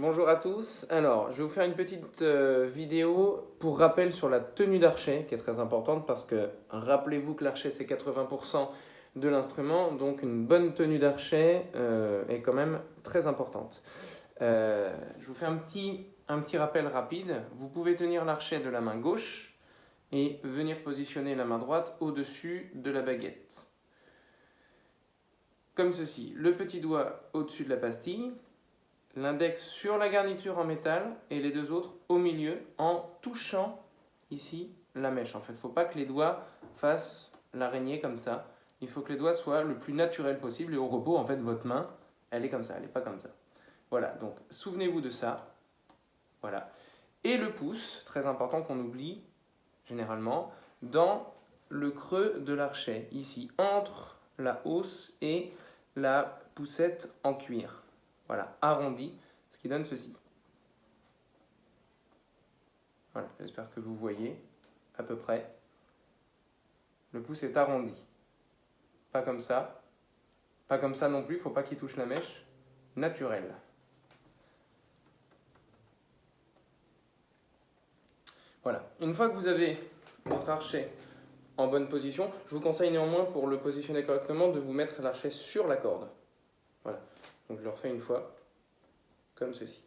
Bonjour à tous. Alors, je vais vous faire une petite vidéo pour rappel sur la tenue d'archet, qui est très importante parce que rappelez-vous que l'archet c'est 80% de l'instrument, donc une bonne tenue d'archet est quand même très importante. Je vous fais un petit rappel rapide. Vous pouvez tenir l'archet de la main gauche et venir positionner la main droite au-dessus de la baguette. Comme ceci, le petit doigt au-dessus de la pastille, l'index sur la garniture en métal et les deux autres au milieu en touchant ici la mèche. En fait, il ne faut pas que les doigts fassent l'araignée comme ça. Il faut que les doigts soient le plus naturel possible et au repos, en fait, votre main, elle est comme ça, elle n'est pas comme ça. Voilà, donc souvenez-vous de ça. Voilà. Et le pouce, très important qu'on oublie généralement, dans le creux de l'archet, ici, entre la hausse et la poussette en cuir. Voilà, arrondi, ce qui donne ceci. Voilà, j'espère que vous voyez à peu près. Le pouce est arrondi. Pas comme ça. Pas comme ça non plus, il ne faut pas qu'il touche la mèche. Naturel. Voilà. Une fois que vous avez votre archet en bonne position, je vous conseille néanmoins, pour le positionner correctement, de vous mettre l'archet sur la corde. Voilà. Donc je le refais une fois, comme ceci.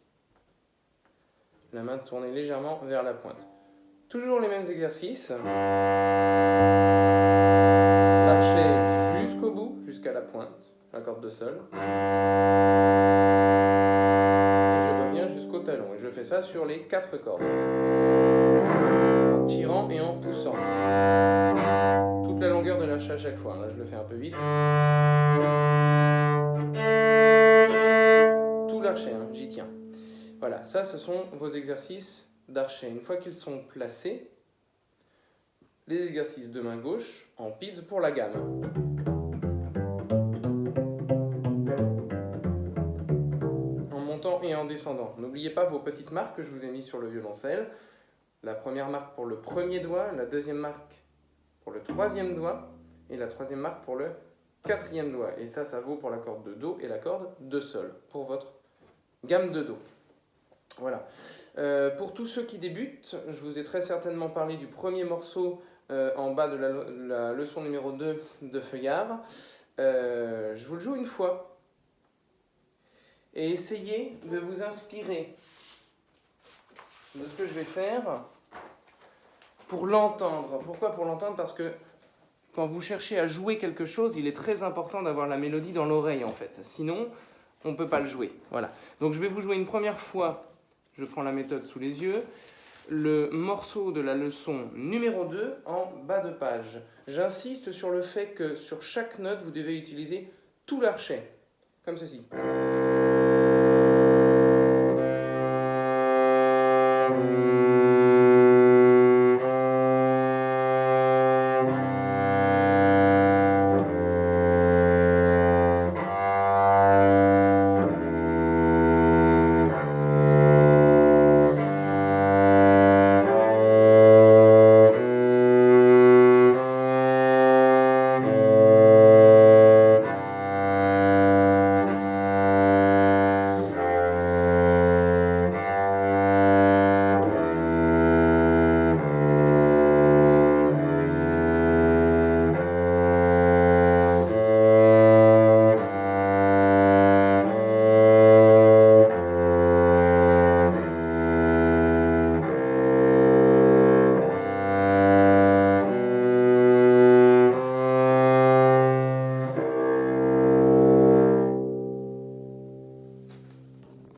La main tournée légèrement vers la pointe. Toujours les mêmes exercices. L'archet jusqu'au bout, jusqu'à la pointe, la corde de sol. Et je reviens jusqu'au talon. Et je fais ça sur les 4 cordes. En tirant et en poussant. Toute la longueur de l'archet à chaque fois. Là, je le fais un peu vite. Tout l'archet, hein, j'y tiens. Voilà, ça, ce sont vos exercices d'archet. Une fois qu'ils sont placés, les exercices de main gauche en PIDS pour la gamme. En montant et en descendant. N'oubliez pas vos petites marques que je vous ai mises sur le violoncelle. La première marque pour le premier doigt, la deuxième marque pour le troisième doigt et la troisième marque pour le quatrième doigt. Et ça vaut pour la corde de Do et la corde de Sol, pour votre gamme de Do. Voilà. Pour tous ceux qui débutent, je vous ai très certainement parlé du premier morceau en bas de la leçon numéro 2 de Feuillard. Je vous le joue une fois. Et essayez de vous inspirer de ce que je vais faire pour l'entendre. Pourquoi pour l'entendre? Parce que quand vous cherchez à jouer quelque chose, il est très important d'avoir la mélodie dans l'oreille en fait. Sinon, on ne peut pas le jouer. Voilà. Donc je vais vous jouer une première fois. Je prends la méthode sous les yeux. Le morceau de la leçon numéro 2 en bas de page. J'insiste sur le fait que sur chaque note, vous devez utiliser tout l'archet. Comme ceci.